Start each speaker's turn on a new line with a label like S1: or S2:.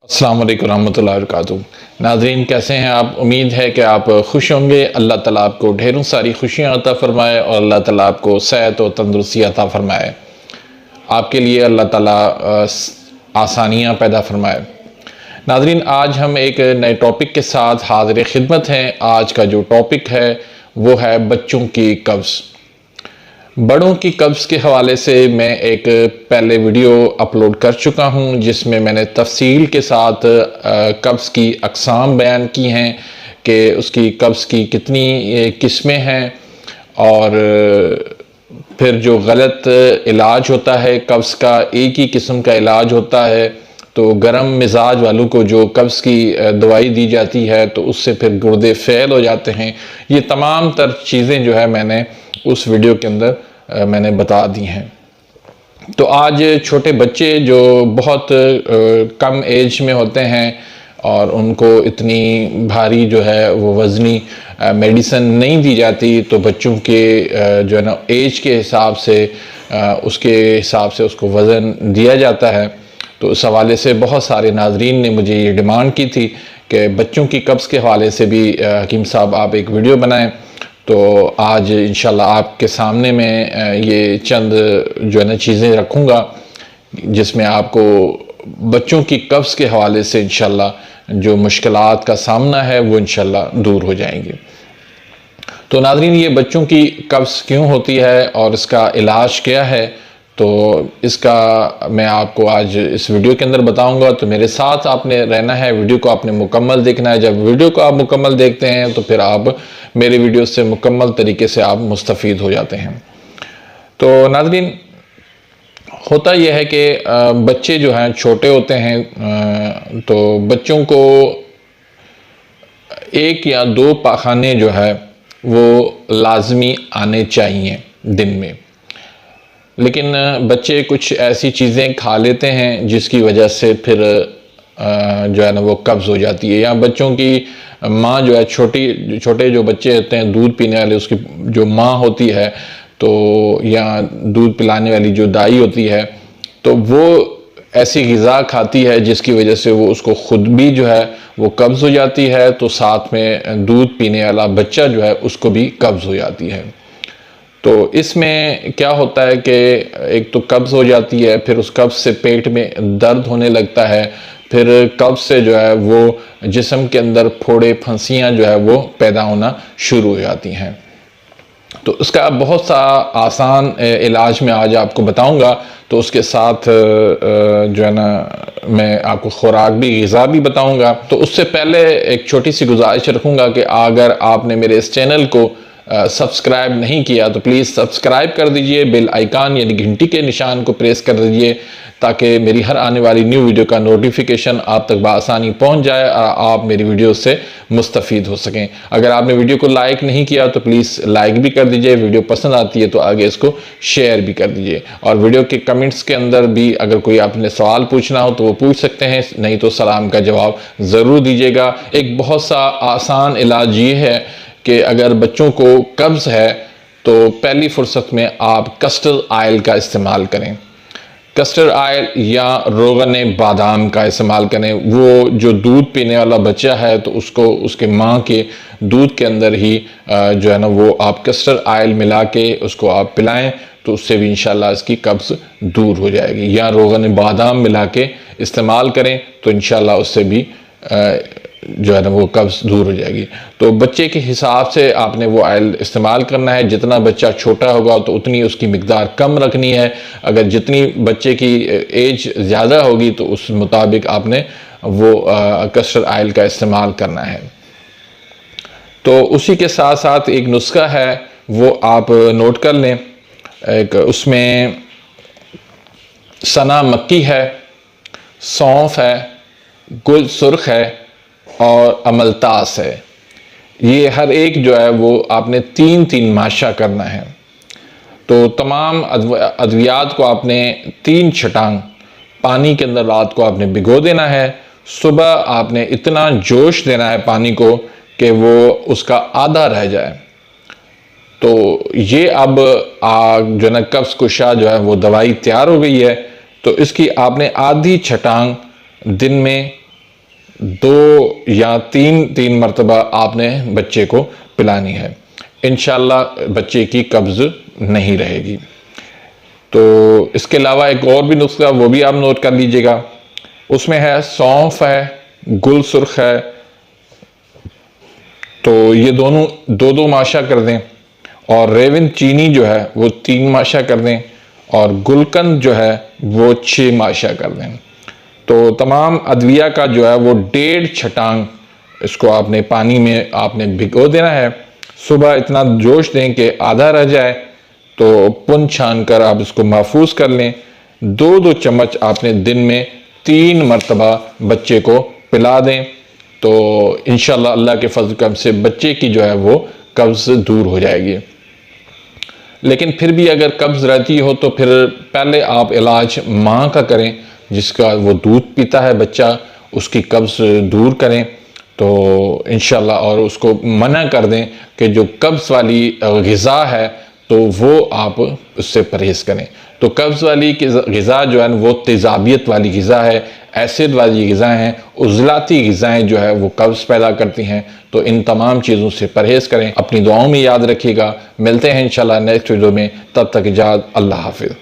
S1: अस्सलाम वालेकुम रहमतुल्लाहि व बरकातुहू। नाज़रीन, कैसे हैं आप? उम्मीद है कि आप खुश होंगे। अल्लाह ताला आपको ढेरों सारी खुशियाँ अता फ़रमाए और अल्लाह ताला आपको सेहत और तंदुरुस्ती अता फ़रमाए। आपके लिए अल्लाह ताला आसानियाँ पैदा फ़रमाए। नाज़रीन, आज हम एक नए टॉपिक के साथ हाज़िर खिदमत हैं। आज का जो टॉपिक है वो है बच्चों की कब्ज़। बड़ों की कब्ज़ के हवाले से मैं एक पहले वीडियो अपलोड कर चुका हूं, जिसमें मैंने तफसील के साथ कब्ज़ की अक़साम बयान की हैं कि उसकी कब्ज़ की कितनी किस्में हैं और फिर जो गलत इलाज होता है कब्ज़ का, एक ही किस्म का इलाज होता है। तो गर्म मिजाज वालों को जो कब्ज़ की दवाई दी जाती है तो उससे फिर गुर्दे फ़ेल हो जाते हैं। ये तमाम तर चीज़ें जो है मैंने उस वीडियो के अंदर मैंने बता दी हैं। तो आज छोटे बच्चे जो बहुत कम एज में होते हैं और उनको इतनी भारी जो है वो वज़नी मेडिसिन नहीं दी जाती, तो बच्चों के जो है ना एज के हिसाब से उसके हिसाब से उसको वज़न दिया जाता है। तो उस हवाले से बहुत सारे नाजरीन ने मुझे ये डिमांड की थी कि बच्चों की कब्ज़ के हवाले से भी हकीम साहब आप एक वीडियो बनाएं। तो आज इंशाल्लाह आपके सामने मैं ये चंद जो है ना चीज़ें रखूँगा जिसमें आपको बच्चों की कब्ज़ के हवाले से इंशाल्लाह जो मुश्किलात का सामना है वो इंशाल्लाह दूर हो जाएंगी। तो नाज़रीन, ये बच्चों की कब्ज़ क्यों होती है और इसका इलाज क्या है, तो इसका मैं आपको आज इस वीडियो के अंदर बताऊंगा। तो मेरे साथ आपने रहना है, वीडियो को आपने मुकम्मल देखना है। जब वीडियो को आप मुकम्मल देखते हैं तो फिर आप मेरे वीडियो से मुकम्मल तरीके से आप मुस्तफ़ीद हो जाते हैं। तो नाज़रीन, होता यह है कि बच्चे जो हैं छोटे होते हैं, तो बच्चों को एक या दो पाखाने जो है वो लाजमी आने चाहिए दिन में। लेकिन बच्चे कुछ ऐसी चीज़ें खा लेते हैं जिसकी वजह से फिर जो है ना वो कब्ज़ हो जाती है। या बच्चों की माँ जो है, छोटे जो बच्चे होते हैं दूध पीने वाले, उसकी जो माँ होती है तो या दूध पिलाने वाली जो दाई होती है, तो वो ऐसी ग़िज़ा खाती है जिसकी वजह से वो उसको ख़ुद भी जो है वो कब्ज़ हो जाती है, तो साथ में दूध पीने वाला बच्चा जो है उसको भी कब्ज़ हो जाती है। तो इसमें क्या होता है कि एक तो कब्ज़ हो जाती है, फिर उस कब्ज़ से पेट में दर्द होने लगता है, फिर कब्ज़ से जो है वो जिस्म के अंदर फोड़े फंसियाँ जो है वो पैदा होना शुरू हो जाती हैं। तो उसका बहुत सा आसान इलाज मैं आज आपको बताऊंगा। तो उसके साथ जो है ना मैं आपको खुराक भी, ग़िज़ा भी बताऊंगा। तो उससे पहले एक छोटी सी गुजारिश रखूंगा कि अगर आपने मेरे इस चैनल को सब्सक्राइब नहीं किया तो प्लीज़ सब्सक्राइब कर दीजिए, बेल आइकन यानी घंटी के निशान को प्रेस कर दीजिए ताकि मेरी हर आने वाली न्यू वीडियो का नोटिफिकेशन आप तक बआसानी पहुंच जाए और आप मेरी वीडियो से मुस्तफ़ीद हो सकें। अगर आपने वीडियो को लाइक नहीं किया तो प्लीज़ लाइक भी कर दीजिए, वीडियो पसंद आती है तो आगे इसको शेयर भी कर दीजिए। और वीडियो के कमेंट्स के अंदर भी अगर कोई आपने सवाल पूछना हो तो वो पूछ सकते हैं, नहीं तो सलाम का जवाब ज़रूर दीजिएगा। एक बहुत सा आसान इलाज ये है कि अगर बच्चों को कब्ज़ है तो पहली फुर्सत में आप कस्टर्ड आयल का इस्तेमाल करें। कस्टर्ड आयल या रोगन बादाम का इस्तेमाल करें। वो जो दूध पीने वाला बच्चा है तो उसको उसके माँ के दूध के अंदर ही जो है ना वो आप कस्टर्ड आयल मिला के उसको आप पिलाएं, तो उससे भी इंशाल्लाह इसकी कब्ज़ दूर हो जाएगी। या रोगन बादाम मिला के इस्तेमाल करें तो इंशाल्लाह उससे भी जो है ना वो कब्ज़ दूर हो जाएगी। तो बच्चे के हिसाब से आपने वो आयल इस्तेमाल करना है। जितना बच्चा छोटा होगा तो उतनी उसकी मिकदार कम रखनी है। अगर जितनी बच्चे की एज ज़्यादा होगी तो उस मुताबिक आपने वो कस्टर्ड आयल का इस्तेमाल करना है। तो उसी के साथ साथ एक नुस्खा है वो आप नोट कर लें। एक उसमें सना मक्की है, सौंफ है, गुल सुर्ख है और अमलतास है। ये हर एक जो है वो आपने 3-3 माशा करना है। तो तमाम अद्वियात को आपने 3 छटांग पानी के अंदर रात को आपने भिगो देना है। सुबह आपने इतना जोश देना है पानी को कि वो उसका आधा रह जाए। तो ये अब जो है ना कब्ज़ कुशा जो है वो दवाई तैयार हो गई है। तो इसकी आपने आधी छटांग दिन में 2 या 3 मरतबा आपने बच्चे को पिलानी है। इंशाल्लाह बच्चे की कब्ज़ नहीं रहेगी। तो इसके अलावा एक और भी नुस्खा, वो भी आप नोट कर लीजिएगा। उसमें है सौंफ है, गुल सुर्ख है, तो ये दोनों 2-2 माशा कर दें, और रेवन चीनी जो है वो 3 माशा कर दें, और गुलकंद जो है वो 6 माशा कर दें। तो तमाम अदविया का जो है वो 1.5 छटांग इसको आपने पानी में आपने भिगो देना है। सुबह इतना जोश दें कि आधा रह जाए, तो पुन छान कर आप इसको महफूज कर लें। 2-2 चम्मच आपने दिन में 3 मरतबा बच्चे को पिला दें, तो इंशाल्लाह अल्लाह के फजल करम से बच्चे की जो है वो कब्ज़ दूर हो जाएगी। लेकिन फिर भी अगर कब्ज़ रहती हो तो फिर पहले आप इलाज माँ का करें, जिसका वो दूध पीता है बच्चा, उसकी कब्ज़ दूर करें तो इंशाल्लाह, और उसको मना कर दें कि जो कब्ज़ वाली ग़िज़ा है तो वो आप उससे परहेज़ करें। तो कब्ज़ वाली ग़िज़ा जो है वो तेज़ाबियत वाली ग़िज़ा है, एसिड वाली ग़िज़ाएँ हैं, उज़लाती ग़िज़ाएँ जो है वो कब्ज़ पैदा करती हैं। तो इन तमाम चीज़ों से परहेज़ करें। अपनी दुआओं में याद रखिएगा। मिलते हैं इंशाल्लाह नेक्स्ट वीडियो में, तब तक इजाज़त, अल्लाह हाफ़िज़।